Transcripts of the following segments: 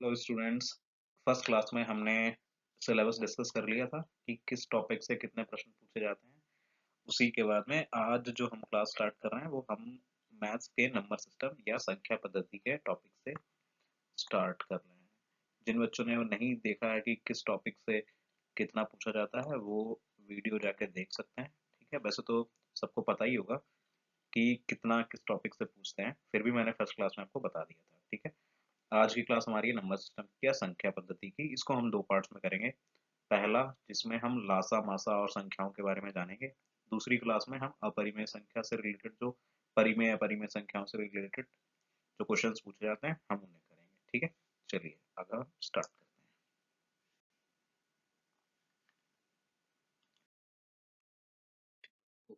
Hello students. First class में हमने syllabus discuss कर लिया था कि किस टॉपिक से कितने प्रश्न पूछे जाते हैं। उसी के बाद में आज जो हम क्लास स्टार्ट कर रहे हैं वो हम मैथ्स के नंबर सिस्टम या संख्या पद्धति के टॉपिक से स्टार्ट कर रहे हैं। जिन बच्चों ने वो नहीं देखा है कि किस टॉपिक से कितना पूछा जाता है वो वीडियो जाके देख सकते हैं। ठीक है, वैसे तो सबको पता ही होगा कि कितना किस टॉपिक से पूछते हैं, फिर भी मैंने फर्स्ट क्लास में आपको बता दिया था। ठीक है, आज की क्लास हमारी है नंबर सिस्टम की या संख्या पद्धति की। इसको हम दो पार्ट्स में करेंगे। पहला जिसमें हम लासा मासा और संख्याओं के बारे में जानेंगे। दूसरी क्लास में हम अपरिमेय संख्या से रिलेटेड जो परिमेय अपरिमेय संख्याओं से रिलेटेड जो क्वेश्चंस पूछे जाते हैं हम उन्हें करेंगे। ठीक है, चलिए आगे स्टार्ट करते हैं। ओके,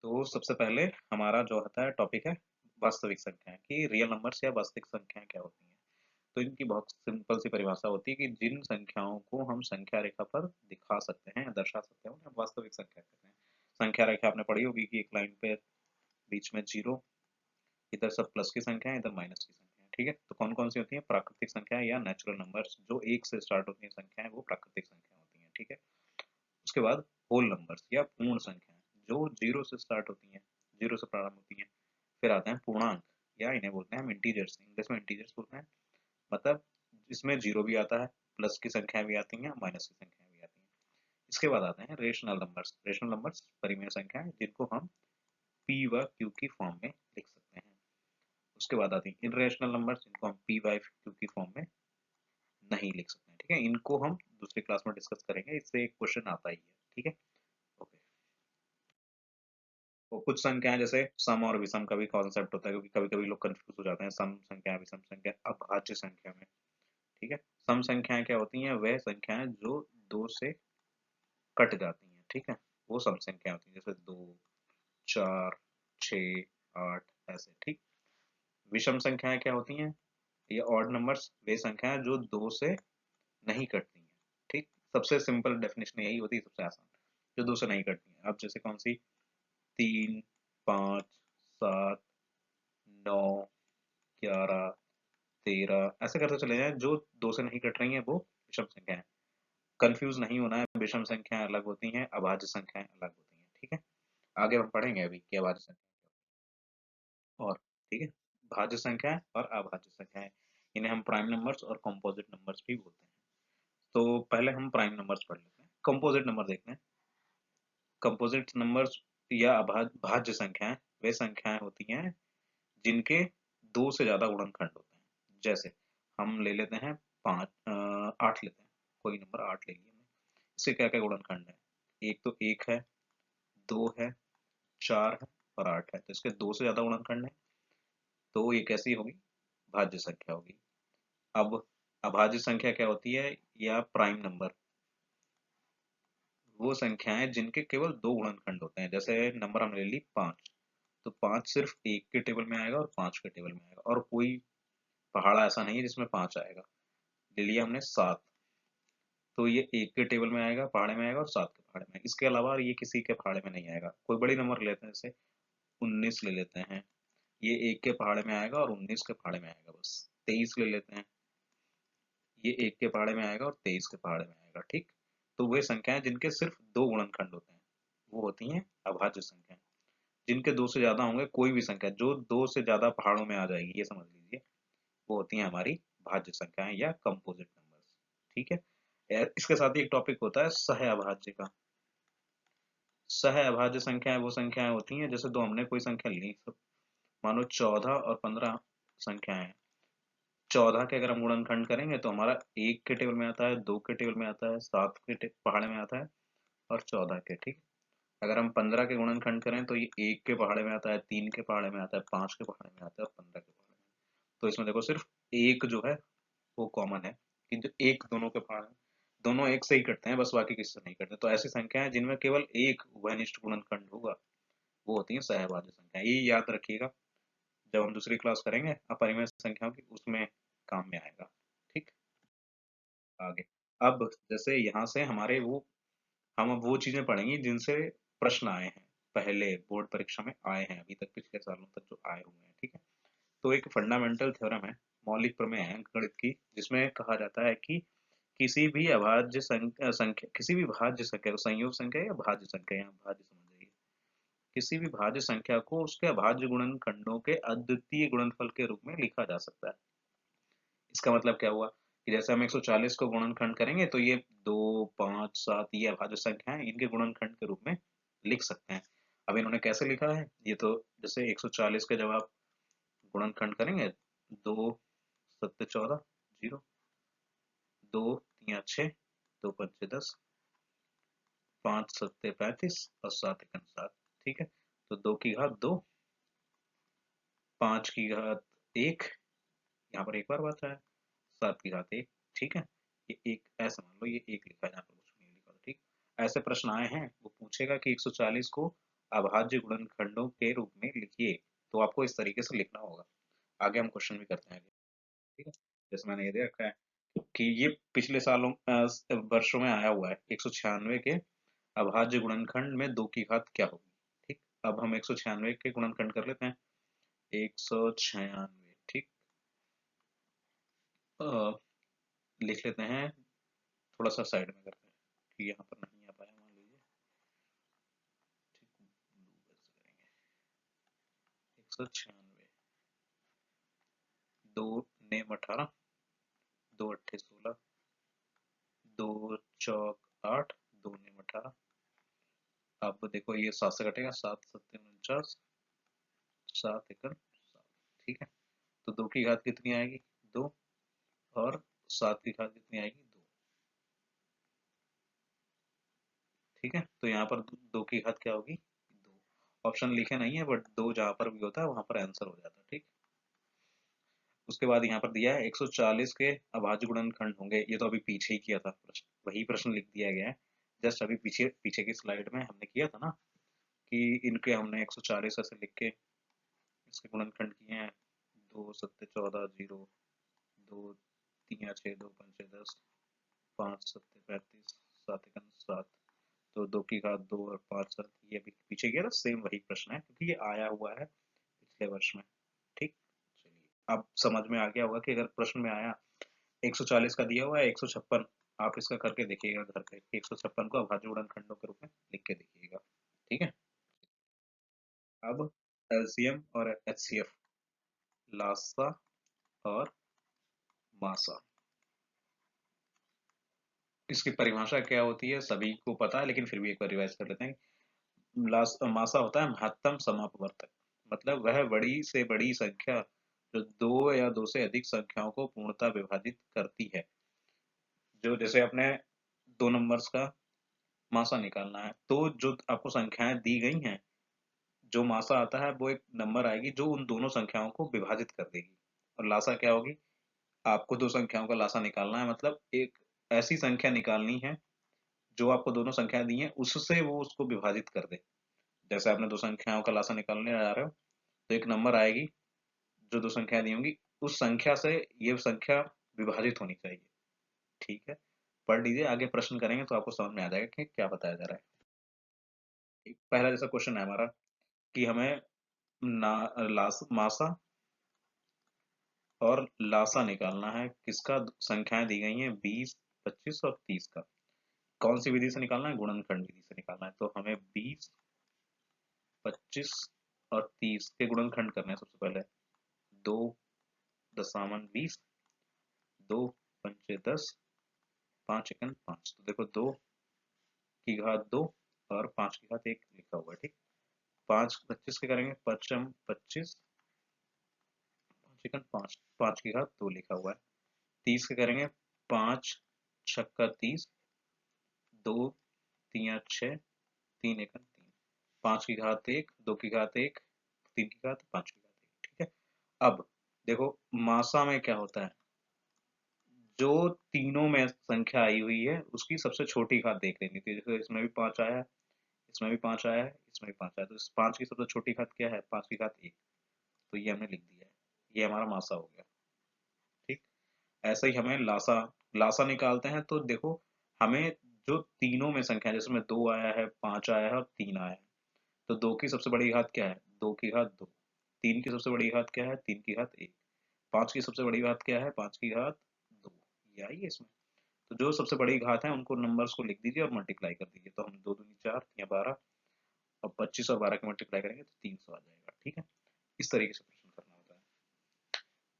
तो सबसे पहले हमारा जो होता है टॉपिक है वास्तविक संख्याएं की रियल नंबर्स या वास्तविक संख्याएं क्या होती हैं। तो इनकी बहुत सिंपल सी परिभाषा होती है कि जिन संख्याओं को हम संख्या रेखा पर दिखा सकते हैं या दर्शा सकते हैं उन्हें हम वास्तविक संख्या कहते हैं। संख्या रेखा आपने पढ़ी होगी कि एक लाइन पे बीच में जीरो, इधर सब प्लस की संख्या है, इधर माइनस की संख्या है। ठीक है, तो कौन कौन सी होती है? प्राकृतिक संख्या या नेचुरल नंबर्स, जो एक से स्टार्ट होती है संख्याएं वो प्राकृतिक संख्या होती है। ठीक है, उसके बाद होल नंबर्स या पूर्ण संख्याएं जो जीरो से स्टार्ट होती हैं, जीरो से प्रारंभ होती हैं। फिर आते हैं पूर्णांक या इन्हें बोलते हैं हम इंटीजर्स, इंग्लिश में इंटीजर्स बोलते हैं। मतलब इसमें जीरो भी आता है, प्लस की संख्याएं भी आती हैं, माइनस की संख्याएं भी आती हैं। इसके बाद आते हैं रेशनल नंबर्स। रेशनल नंबर्स परिमेय संख्याएं जिनको हम पी व क्यू की फॉर्म में लिख सकते हैं। उसके बाद आती है इनरेशनल नंबर्स जिनको हम पी वाई क्यू की फॉर्म में नहीं लिख सकते हैं। ठीक है, इनको हम दूसरी क्लास में डिस्कस करेंगे, इससे एक क्वेश्चन आता ही है। ठीक है, ओके। तो कुछ संख्याएं जैसे सम और विषम का भी कॉन्सेप्ट होता है, क्योंकि कभी कभी लोग कंफ्यूज हो जाते हैं सम संख्या विषम संख्या अभाज्य संख्या में। ठीक है, सम संख्याएं क्या होती हैं? वह संख्याएं जो दो से कट जाती हैं। ठीक है, वो सम संख्या होती है, जैसे दो, चार, छ, आठ, ऐसे। ठीक, विषम संख्याएं क्या होती हैं? ये ऑड नंबर्स, वे संख्याएं जो दो से नहीं कटती हैं। ठीक, सबसे सिंपल डेफिनेशन यही होती है, सबसे आसान, जो दो से नहीं कटती हैं। अब जैसे कौन सी? तीन, पाँच, सात, नौ, 11, 13, ऐसे करते चले जाएं, जो दो से नहीं कट रही हैं वो विषम संख्या है। कंफ्यूज नहीं होना है, विषम संख्याएं अलग होती हैं, अभाज्य संख्याएं अलग होती हैं। ठीक है, आगे हम पढ़ेंगे अभी कि अभाज्य संख्या और, ठीक है, भाज्य संख्याएं और अभाज्य संख्याएं, इन्हें हम प्राइम नंबर्स और कंपोजिट नंबर्स भी बोलते हैं। तो पहले हम प्राइम नंबर्स पढ़ लेते हैं, कंपोजिट नंबर देखते हैं। कंपोजिट नंबर्स या भाज्य संख्याएं वे संख्याएं होती हैं जिनके दो से ज्यादा गुणनखंड होते हैं। जैसे हम ले लेते हैं आठ लेते हैं, कोई नंबर आठ ले लिया हमने। इसके क्या क्या गुणनखंड है? एक तो एक है, दो है, चार है और आठ है, तो इसके दो से ज्यादा गुणनखंड है, तो ये कैसी होगी? भाज्य संख्या होगी। अब अभाज्य संख्या क्या होती है या प्राइम नंबर? वो संख्याएं जिनके केवल दो गुणनखंड होते हैं। जैसे नंबर हमने ले ली पांच, तो पांच सिर्फ एक के टेबल में आएगा और पांच के टेबल में आएगा, और कोई पहाड़ा ऐसा नहीं है जिसमें पांच आएगा। ले लिया हमने सात, तो ये एक के टेबल में आएगा, पहाड़े में आएगा, और सात के पहाड़े में। इसके अलावा ये किसी के पहाड़े में नहीं आएगा। कोई बड़ी नंबर लेते हैं, जैसे 19 ले लेते हैं, ये एक के पहाड़े में आएगा और 19 के पहाड़े में आएगा बस। 23 ले लेते हैं, ये एक के पहाड़े में आएगा और 23 के पहाड़े में आएगा। ठीक, तो वे संख्याएं जिनके सिर्फ दो गुणनखंड होते हैं वो होती हैं अभाज्य संख्याएं। जिनके दो से ज्यादा होंगे, कोई भी संख्या जो दो से ज्यादा पहाड़ों में आ जाएगी, ये समझ लीजिए, वो होती है हमारी भाज्य संख्याएं या कंपोजिट नंबर्स। ठीक है, इसके साथ ही एक टॉपिक होता है सह अभाज्य का। सह अभाज्य संख्याएं वो संख्याएं होती हैं, जैसे दो हमने कोई संख्या ली, मानो 14 और 15 संख्याएं हैं। 14 के अगर हम गुणनखंड करेंगे तो हमारा एक के टेबल में आता है, दो के टेबल में आता है, सात के पहाड़े में आता है, और 14 के। ठीक, अगर हम 15 के गुणनखंड करें तो ये एक के पहाड़े में आता है, तीन के पहाड़े में आता है, पांच के पहाड़े में आता है और 15 के पहाड़े में। तो इसमें देखो सिर्फ एक जो है वो कॉमन है, कि जो एक दोनों के पहाड़े में, दोनों एक से ही कटते हैं बस, बाकी किसी से नहीं कटते। तो ऐसी संख्या है जिनमें केवल एक उभयनिष्ठ गुणनखंड होगा, वो होती है सहभाज्य संख्या। ये याद रखिएगा, जब हम दूसरी क्लास करेंगे अपरिमेय संख्याओं की, उसमें काम में आएगा। ठीक, आगे अब जैसे यहाँ से हमारे वो, हम अब वो चीजें पढ़ेंगे जिनसे प्रश्न आए हैं, पहले बोर्ड परीक्षा में आए हैं, अभी तक पिछले सालों तक जो आए हुए हैं। ठीक है, तो एक फंडामेंटल थ्योरम है मौलिक प्रमेय है अंकगणित की, जिसमें कहा जाता है कि किसी भी अभाज्य संख्या किसी भी भाज्य संख्या को, संयोग संख्या या भाज्य संख्या, यहाँ भाज्य समझ जाइए, किसी भी भाज्य संख्या को उसके अभाज्य गुणनखंडों के अद्वितीय गुणनफल के रूप में लिखा जा सकता है। इसका मतलब क्या हुआ कि जैसे हम 140 को गुणनखंड करेंगे तो ये 2, 5, 7 ये अभाज्य संख्या है, इनके गुणनखंड के रूप में लिख सकते हैं। अब इन्होंने कैसे लिखा है, ये तो जैसे 140 का जब आप गुणनखंड करेंगे, 2 7 14 0, 2 3 6, 2 5 10, 5 7 35 और 7 1 7। ठीक है, तो 2 की घात 2, 5 की घात 1, यहाँ पर एक बार बात है, 7 की घात 1। ठीक है, ये एक ऐसे मान लो, ये एक लिखा है, यहाँ पर कुछ नहीं लिखा। ठीक, ऐसे प्रश्न आए हैं, वो पूछेगा कि 140 को अभाज्य गुणनखंडों के रूप में लिखिए, तो आपको इस तरीके से लिखना होगा। आगे हम क्वेश्चन भी करते हैं। ठीक है, जैसे मैंने ये दे रखा है कि ये पिछले सालों वर्षों में आया हुआ है, 196 के अभाज्य गुणनखंड में 2 की घात क्या होगी। ठीक, अब हम 196 के गुणनखंड कर लेते हैं, 196। ठीक, लिख लेते हैं, थोड़ा सा साइड में करते हैं कि यहाँ पर नहीं आ पाया, मान लीजिए। ठीक, ब्लू करेंगे, 196, 2 नेम 18, 2 अट्ठे 16, 2 चौक 8, 2 नेम 18। अब देखो ये 7 से कटेगा, 7 7 49, 7 एकड़ 7। ठीक है, तो 2 की घात कितनी आएगी, 2, और 7 की घात कितनी आएगी, 2। ठीक है, तो यहाँ पर 2 की घात क्या होगी, 2। ऑप्शन लिखे नहीं है, बट 2 जहाँ पर भी होता है वहां पर आंसर हो जाता है। ठीक, उसके बाद यहाँ पर दिया है 140 के अभाज्य गुणनखंड होंगे, ये तो अभी पीछे ही किया था प्रश्न, वही प्रश्न लिख दिया गया है। जस्ट अभी पीछे पीछे की स्लाइड में हमने किया था ना, कि इनके हमने 140 ऐसे लिख के इसके गुणनखंड किए हैं, 2 7 14 0, 2 3 6 2 5 10, 5 7 35, 7 1 7, तो 2 की घात 2 और 5 7, ये अभी पीछे किया था, सेम वही प्रश्न है, क्योंकि ये आया हुआ है पिछले वर्ष में। ठीक, चलिए अब समझ में आ गया होगा कि अगर प्रश्न में आया 140 का दिया हुआ है 156, आप इसका करके देखिएगा घर पे, 156 को अभाज्य गुणनखंडों के रूप में लिख के देखिएगा। ठीक है, अब एलसीएम और एचसीएफ, लासा और मासा, इसकी परिभाषा क्या होती है सभी को पता है, लेकिन फिर भी एक बार रिवाइज कर लेते हैं। मासा होता है महत्तम समापवर्तक, मतलब वह बड़ी से बड़ी संख्या जो 2 या 2 से अधिक संख्याओं को पूर्णतः विभाजित करती है। जो जैसे अपने 2 नंबर्स का मासा निकालना है, तो जो आपको संख्याएं दी गई हैं, जो मासा आता है वो एक नंबर आएगी जो उन दोनों संख्याओं को विभाजित कर देगी। और लासा क्या होगी, आपको दो संख्याओं का लासा निकालना है, मतलब एक ऐसी संख्या निकालनी है जो आपको दोनों संख्याएं दी हैं उससे वो उसको विभाजित कर दे। जैसे आपने दो संख्याओं का लासा निकालने जा रहे हो, तो एक नंबर आएगी, जो दो संख्याएं दी होंगी उस संख्या से ये संख्या विभाजित होनी चाहिए। ठीक है, पढ़ लीजिए, आगे प्रश्न करेंगे तो आपको समझ में आ जाएगा कि क्या बताया जा रहा है। पहला जैसा क्वेश्चन है हमारा कि हमें मासा और लासा निकालना है, किसका, संख्याएं दी गई हैं 20, 25 और 30 का। कौन सी विधि से निकालना है, गुणनखंड विधि से निकालना है। तो हमें 20, 25 और 30 के गुणनखंड करने हैं। सबसे पहले 2 दशामन 20, 2 पंचे 10, 5 एकन 5, तो देखो 2 की घात 2 और 5 की घात 1 लिखा हुआ है। ठीक, 5 25 के करेंगे, पचम 25, 5 एकन 5, 5 की घात 2 लिखा हुआ है। 30 के करेंगे, 5 छक्का 30, 2 3 6, 3 एकन 3, 5 की घात 1, 2 की घात 1, 3 की घात 5 की घात 1। ठीक है, अब देखो मासा में क्या होता है, जो तीनों में संख्या आई हुई है उसकी सबसे छोटी घात देख लेनी थी। जैसे इसमें भी 5 आया है, इसमें भी 5 आया है, इसमें भी 5 आया है, तो इस 5 की सबसे छोटी घात क्या है, 5 की घात 1, तो ये हमने लिख दिया है, ये हमारा मासा हो गया। ठीक, ऐसे ही हमें लासा, लासा निकालते हैं तो देखो हमें जो तीनों में संख्या, जिसमें 2 आया है, 5 आया है और 3 आया है, तो 2 की सबसे बड़ी घात क्या है, 2 की घात 2, 3 की सबसे बड़ी घात क्या है, 3 की घात 1, 5 की सबसे बड़ी घात क्या है? 5 की घात 2, ये आई है इसमें। तो जो सबसे बड़ी घात है उनको नंबर्स को लिख दीजिए और मल्टीप्लाई कर दीजिए। तो हम 2 दूनी 4 या 12, और 25 और 12 के मल्टीप्लाई करेंगे तो 300 आ जाएगा। ठीक है, इस तरीके से प्रश्न करना होता है।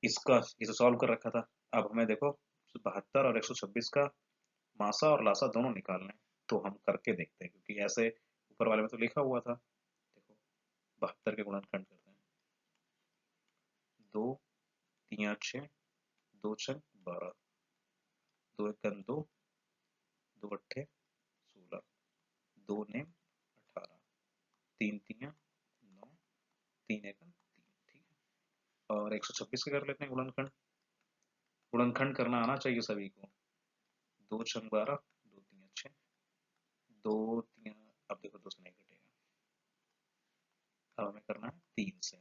इसका इसे सॉल्व कर रखा था। अब हमें देखो 72 और 126 का मासा और लासा दोनों निकालना है, तो हम करके देखते हैं, क्योंकि ऐसे ऊपर वाले में तो लिखा हुआ था। देखो 72 के गुणनखंड करते हैं। 2 3 6, 2 6 12, 2 1 2, 2 8 16, 2 9 18, 3 3 9, 3 1 3। ठीक है, और 126 का कर लेते हैं गुणनखंड। गुणनखंड करना आना चाहिए सभी को। 2 6 12, 2 3 6, 2 3, अब देखो 2 से नहीं घटेगा। अब हमें करना है 3 से।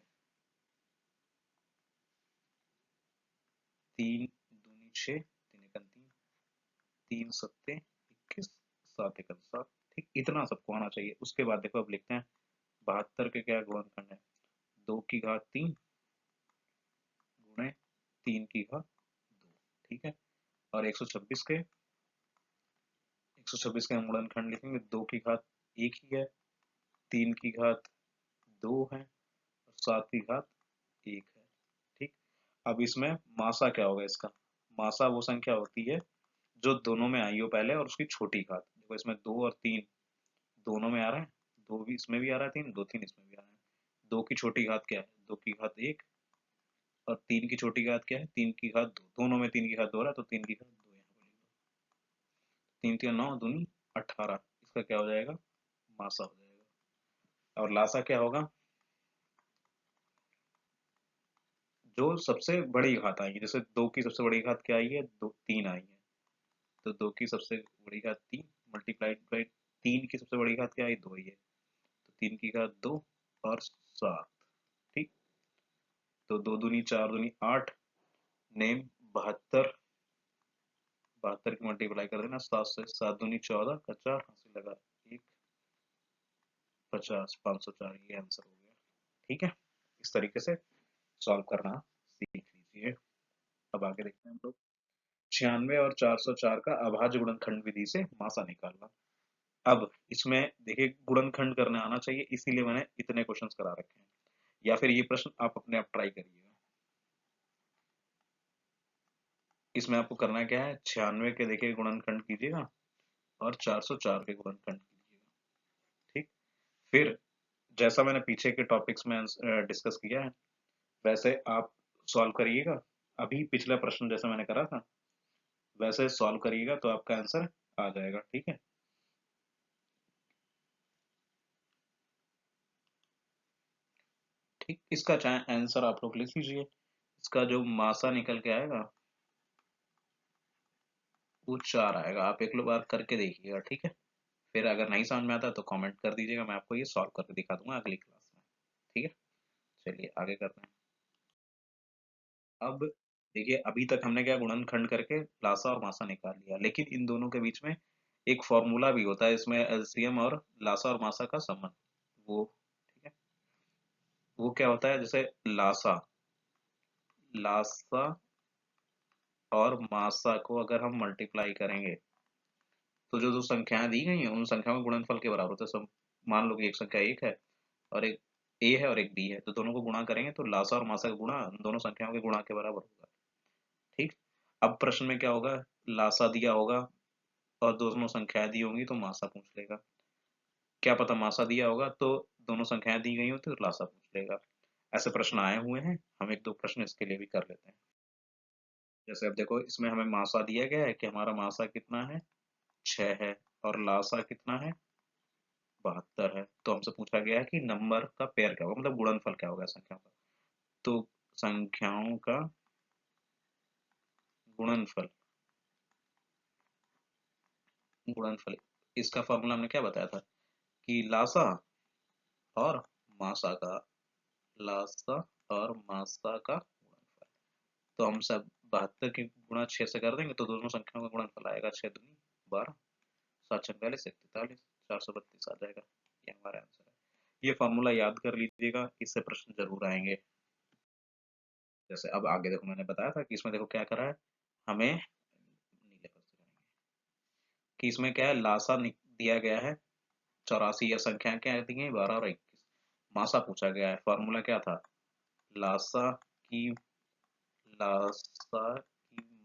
3 दूनी 6, 3 1 3, 3 सत्ते 21, 7 1 7। ठीक, इतना सबको आना चाहिए। उसके बाद देखो अब लिखते हैं 72 के क्या गुणनखंड है? 2 की घात 3 गुणे 3 की घात 2। ठीक है, और 126 के हम गुणनखंड लिखेंगे। 2 की घात 1 ही है, 3 की घात 2 है, और 7 की घात 1 है। ठीक, अब इसमें मासा क्या होगा? इसका मासा वो संख्या होती है जो दोनों में आई हो पहले और उसकी छोटी घात। देखो इसमें 2 और 3 दोनों में आ रहा है, 2 भी इसमें भी आ रहा है, 3 2 3 इसमें भी आ रहा है। 2 की छोटी घात क्या है? 2 की घात 1, और 3 की छोटी घात क्या है? 3 की घात 2। दोनों में 3 की घात 2 आ रहा है, तो 3 की घात 2 यहाँ पर लिख दो। 3 3 9 दूनी 18, इसका क्या हो जाएगा? मासा हो जाएगा। और लासा क्या होगा? जो सबसे बड़ी घात आई है। जैसे 2 की सबसे बड़ी घात क्या आई है? 2 3 आई है, तो 2 की सबसे बड़ी घात 3 मल्टीप्लाइड बाई 3 की सबसे बड़ी घात क्या आई? 2 ही है, तो 3 की घात 2 और 7। ठीक, तो 2 दूनी 4 दूनी 8, नेम 72, 72 की मल्टीप्लाई कर देना 7 से। 7 दूनी 14 का 4, हंसी लगा 1, 50, 504, ये आंसर हो गया। ठीक है, इस तरीके से सॉल्व करना सीख लीजिए। अब आगे देखते हैं हम लोग 96 और 404 का अभाज्य गुणनखंड विधि से मासा निकालना। अब इसमें देखिए गुणनखंड करने आना चाहिए, इसीलिए मैंने इतने क्वेश्चंस करा रखे हैं, या फिर ये प्रश्न आप अपने आप ट्राई करिएगा। इसमें आपको करना क्या है? 96 के देखिए गुणनखंड कीजिएगा और 404 के गुणनखंड कीजिएगा। ठीक, फिर जैसा मैंने पीछे के टॉपिक्स में डिस्कस किया है वैसे आप सॉल्व करिएगा। अभी पिछला प्रश्न जैसा मैंने करा था वैसे सॉल्व करिएगा तो आपका आंसर आ जाएगा। ठीक है, ठीक, इसका चाहे आंसर आप लोग लिख लीजिए। इसका जो मासा निकल के आएगा वो 4 आएगा। आप एक लो बार करके देखिएगा। ठीक है, फिर अगर नहीं समझ में आता तो कमेंट कर दीजिएगा, मैं आपको ये सॉल्व करके दिखा दूंगा अगली क्लास में। ठीक है, चलिए आगे करते हैं। अब देखिए अभी तक हमने क्या गुणनखंड करके लासा और मासा निकाल लिया, लेकिन इन दोनों के बीच में एक फॉर्मूला भी होता है, इसमें एलसीएम और लासा और मासा का संबंध। वो ठीक है, वो क्या होता है? जैसे लासा लासा और मासा को अगर हम मल्टीप्लाई करेंगे तो जो जो संख्याएं दी गई हैं उन संख्याओं के गुणनफल के बराबर होता है। सब मान लो कि एक संख्या 1 है और एक ए है और एक बी है, तो दोनों को गुणा करेंगे तो लासा और मासा का गुणा उन दोनों संख्याओं के गुणा के बराबर होगा। ठीक, अब प्रश्न में क्या होगा? लासा दिया होगा और दोनों संख्याएं दी होंगी तो मासा पूछ लेगा। क्या पता मासा दिया होगा तो दोनों संख्याएं दी गई होती तो लासा पूछ लेगा। ऐसे प्रश्न आए हुए हैं, हम एक दो प्रश्न इसके लिए भी कर लेते हैं। जैसे अब देखो इसमें हमें मासा दिया गया है कि हमारा मासा कितना है? 6 है, और लासा कितना है? 72 है। तो हमसे पूछा गया है कि नंबर का पेयर क्या होगा, मतलब गुणनफल क्या होगा संख्याओं का। तो संख्याओं का गुणनफल, गुणनफल इसका फॉर्मूला हमने क्या बताया था कि लासा और मासा का, लासा और मासा का गुणनफल। तो हम सब 72 के गुणा 6 से कर देंगे तो दोनों संख्याओं का गुणनफल आएगा 6 दूनी 12, 7 छक 42, 43, 432 आ जाएगा। ये हमारा आंसर है। ये फॉर्मूला याद कर लीजिएगा, इससे प्रश्न जरूर आएंगे। जैसे अब आगे देखो, मैंने बताया था कि इसमें देखो क्या करा है, हमें नीले कलर से करेंगे कि इसमें क्या है, लासा दिया गया है 84, या संख्या क्या दी गई 12 और 21, मासा पूछा गया है। फॉर्मूला क्या था, लासा की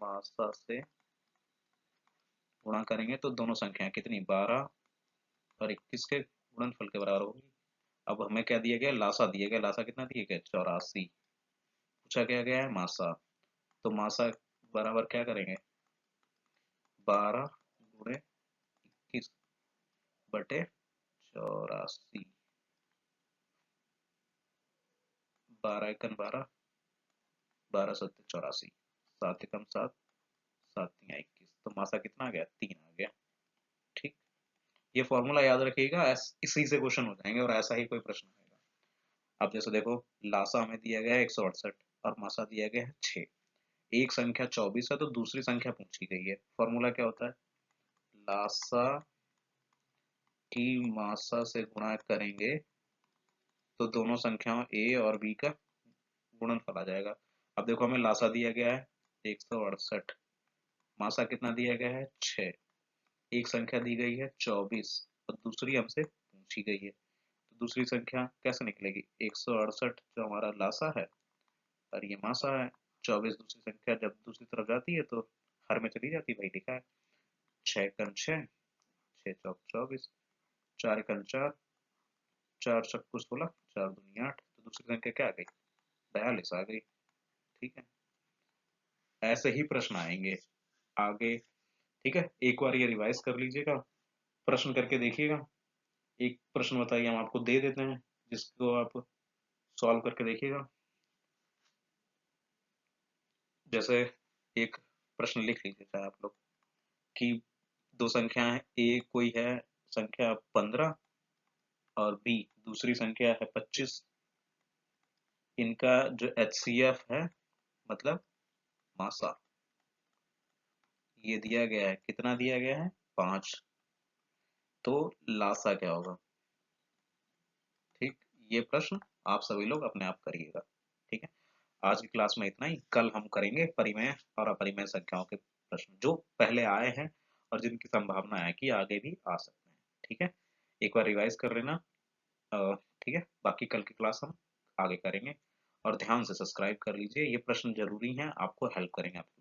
मासा से गुणा करेंगे तो दोनों संख्याएं कितनी, 12 और 21 के गुणनफल के बराबर होगी। अब हमें क्या दिया गया, लासा दिया गया, लासा कितना दिया गया 84, पूछा क्या गया है मासा, तो मासा बराबर क्या करेंगे, 12 गुणे 21 बटे 84, 12 एकम 12, 12 सत्ते 84, 7 एकम 7, 7 तिया 21, तो मासा कितना आ गया, 3 आ गया। ठीक, ये फॉर्मूला याद रखिएगा, इसी से क्वेश्चन हो जाएंगे और ऐसा ही कोई प्रश्न आएगा। अब जैसे देखो, लासा हमें दिया गया है 168 और मासा दिया गया है 6, एक संख्या 24 है तो दूसरी संख्या पूछी गई है। फॉर्मूला क्या होता है, लासा की मासा से गुणा करेंगे तो दोनों संख्याओं a और b का गुणनफल आ जाएगा। अब देखो, हमें लासा दिया गया है 168, मासा कितना दिया गया है 6, एक संख्या दी गई है 24 और दूसरी हमसे पूछी गई है, तो दूसरी संख्या कैसे निकलेगी, 168 जो हमारा लासा है और ये मासा है, 24 दूसरी संख्या जब दूसरी तरफ जाती है तो हर में चली जाती है, भाई लिखा है 6 कन 6, 6 चौक 24, 4 कन 4, 4 चक्कू 16, 4 दूनी 8, तो दूसरी संख्या क्या आ गई, 42 आ गई। ठीक है, ऐसे ही प्रश्न आएंगे आगे। ठीक है, एक बार ये रिवाइज कर लीजिएगा, प्रश्न करके देखिएगा। एक प्रश्न बताइए, हम आपको दे देते हैं जिसको आप सॉल्व करके देखिएगा। जैसे एक प्रश्न लिख लीजिए चाहे आप लोग कि दो संख्या है, ए कोई है संख्या 15 और बी दूसरी संख्या है 25, इनका जो HCF है, मतलब मासा, ये दिया गया है, कितना दिया गया है 5, तो लासा क्या होगा। ठीक, ये प्रश्न आप सभी लोग अपने आप करिएगा। ठीक है, आज की क्लास में इतना ही, कल हम करेंगे परिमेय और अपरिमेय संख्याओं के प्रश्न जो पहले आए हैं और जिनकी संभावना है कि आगे भी आ सकते हैं। ठीक है, एक बार रिवाइज कर लेना। ठीक है, बाकी कल की क्लास हम आगे करेंगे, और ध्यान से सब्सक्राइब कर लीजिए, ये प्रश्न जरूरी हैं, आपको हेल्प करेंगे आपकी